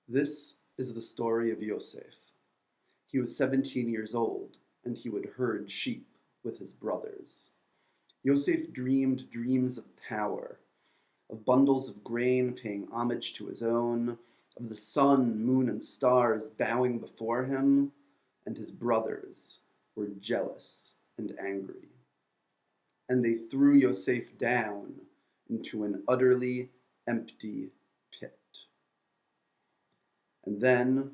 This is the story of Yosef. He was 17 years old, and he would herd sheep with his brothers. Yosef dreamed dreams of power, of bundles of grain paying homage to his own, of the sun, moon, and stars bowing before him, and his brothers were jealous and angry. And they threw Yosef down into an utterly empty pit. And then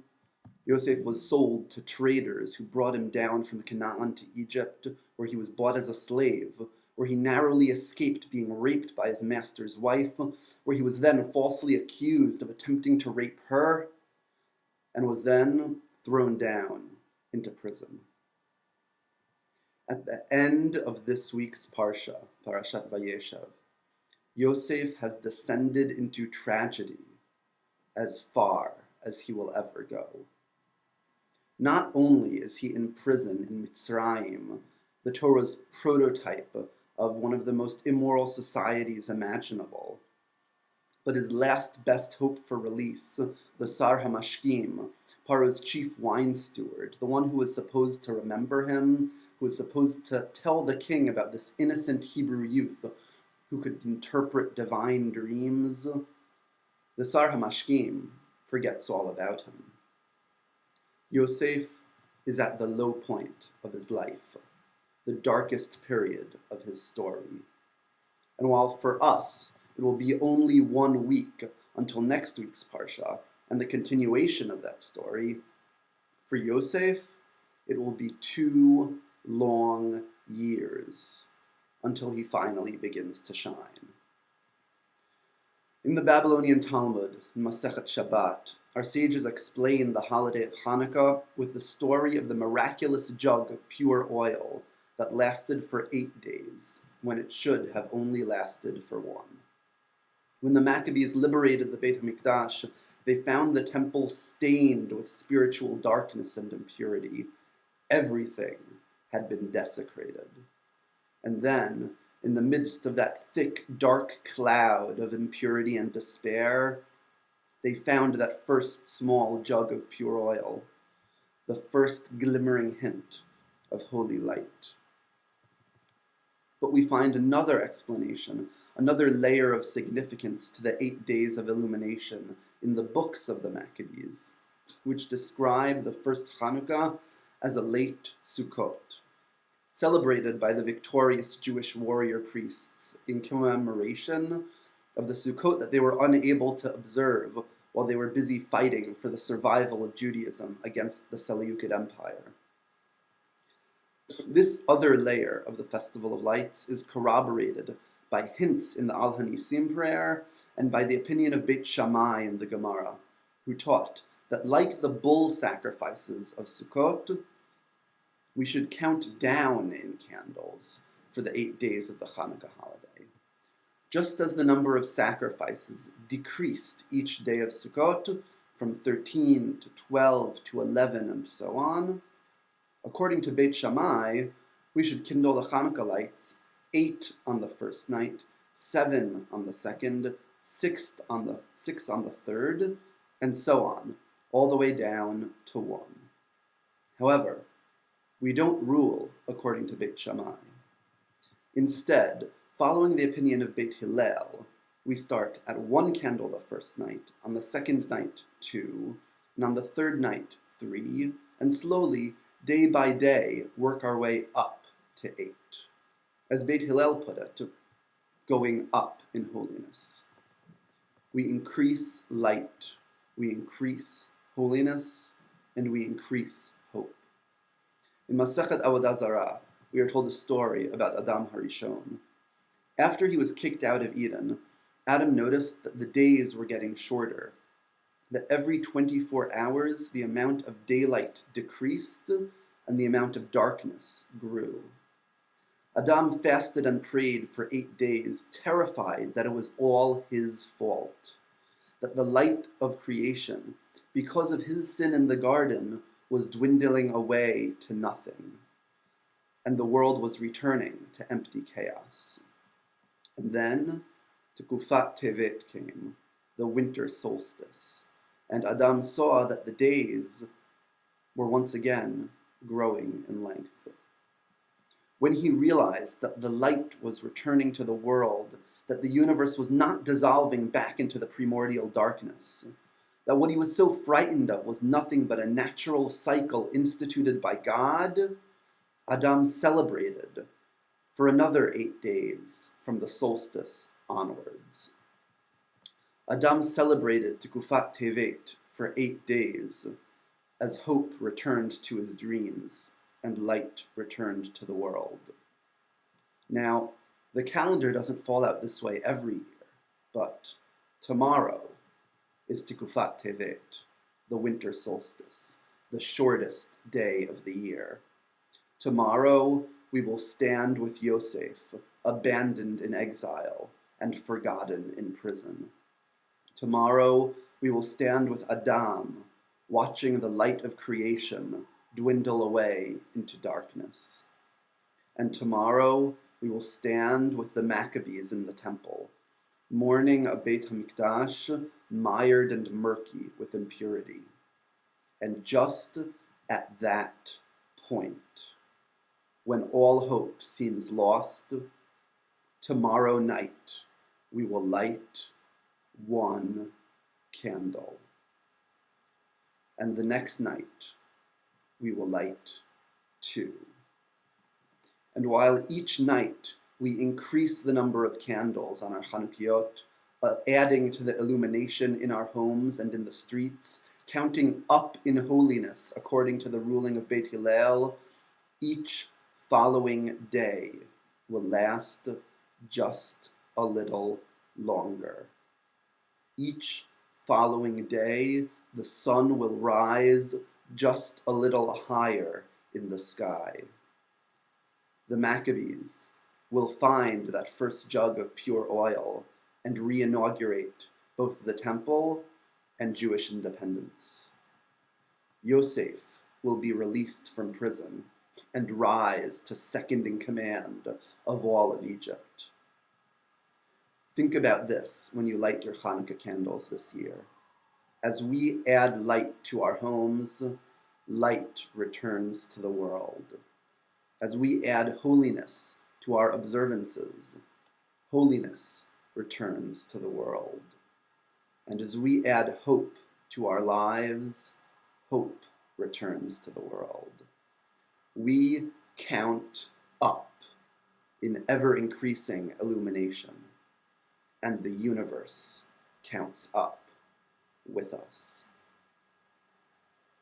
Yosef was sold to traders who brought him down from Canaan to Egypt, where he was bought as a slave, where he narrowly escaped being raped by his master's wife, where he was then falsely accused of attempting to rape her, and was then thrown down into prison. At the end of this week's Parsha, Parashat Vayeishev, Yosef has descended into tragedy as far as he will ever go. Not only is he in prison in Mitzrayim, the Torah's prototype of one of the most immoral societies imaginable, but his last best hope for release, the Sar HaMashkim, Paro's chief wine steward, the one who was supposed to remember him, who was supposed to tell the king about this innocent Hebrew youth who could interpret divine dreams, the Sar HaMashkim forgets all about him. Yosef is at the low point of his life, the darkest period of his story. And while for us it will be only 1 week until next week's Parsha and the continuation of that story, for Yosef it will be 2 long years until he finally begins to shine. In the Babylonian Talmud, in Masechet Shabbat, our sages explain the holiday of Hhanuka with the story of the miraculous jug of pure oil that lasted for 8 days, when it should have only lasted for 1. When the Maccabees liberated the Beit HaMikdash, they found the temple stained with spiritual darkness and impurity. Everything had been desecrated. And then, in the midst of that thick, dark cloud of impurity and despair, they found that first small jug of pure oil, the first glimmering hint of holy light. But we find another explanation, another layer of significance to the 8 days of illumination in the books of the Maccabees, which describe the first Hhanuka as a late Sukkot, celebrated by the victorious Jewish warrior priests in commemoration of the Sukkot that they were unable to observe while they were busy fighting for the survival of Judaism against the Seleucid Empire. This other layer of the Festival of Lights is corroborated by hints in the Al Hanisim prayer and by the opinion of Beit Shammai in the Gemara, who taught that like the bull sacrifices of Sukkot, we should count down in candles for the 8 days of the Hhanuka holiday. Just as the number of sacrifices decreased each day of Sukkot from 13 to 12 to 11 and so on, according to Beit Shammai, we should kindle the Hhanuka lights 8 on the first night, 7 on the second, 6 on the third, and so on, all the way down to 1. However, we don't rule according to Beit Shammai. Instead, following the opinion of Beit Hillel, we start at 1 candle the first night, on the second night 2, and on the third night 3, and slowly, day by day, work our way up to 8. As Beit Hillel put it, going up in holiness. We increase light, we increase holiness, and we increase hope. In Masechet Avodah Zarah, we are told a story about Adam Harishon. After he was kicked out of Eden, Adam noticed that the days were getting shorter, that every 24 hours the amount of daylight decreased and the amount of darkness grew. Adam fasted and prayed for 8 days, terrified that it was all his fault, that the light of creation, because of his sin in the garden, was dwindling away to nothing, and the world was returning to empty chaos. And then Tekufat Tevet came, the Winter Solstice, and Adam saw that the days were once again growing in length. When he realized that the light was returning to the world, that the universe was not dissolving back into the primordial darkness, that what he was so frightened of was nothing but a natural cycle instituted by God, Adam celebrated for another 8 days from the solstice onwards. Adam celebrated Tikufat Tevet for 8 days as hope returned to his dreams and light returned to the world. Now, the calendar doesn't fall out this way every year, but tomorrow is Tikufat Tevet, the winter solstice, the shortest day of the year. Tomorrow we will stand with Yosef, abandoned in exile and forgotten in prison. Tomorrow we will stand with Adam, watching the light of creation dwindle away into darkness. And tomorrow we will stand with the Maccabees in the temple, mourning a Beit HaMikdash mired and murky with impurity. And just at that point, when all hope seems lost, tomorrow night we will light one candle. And the next night we will light 2. And while each night we increase the number of candles on our Chanukiot, adding to the illumination in our homes and in the streets, counting up in holiness according to the ruling of Beit Hillel, each following day will last just a little longer. Each following day, the sun will rise just a little higher in the sky. The Maccabees will find that first jug of pure oil and re-inaugurate both the temple and Jewish independence. Yosef will be released from prison and rise to second in command of all of Egypt. Think about this when you light your Hanukkah candles this year. As we add light to our homes, light returns to the world. As we add holiness to our observances, holiness returns to the world. And as we add hope to our lives, hope returns to the world. We count up in ever-increasing illumination, and the universe counts up with us.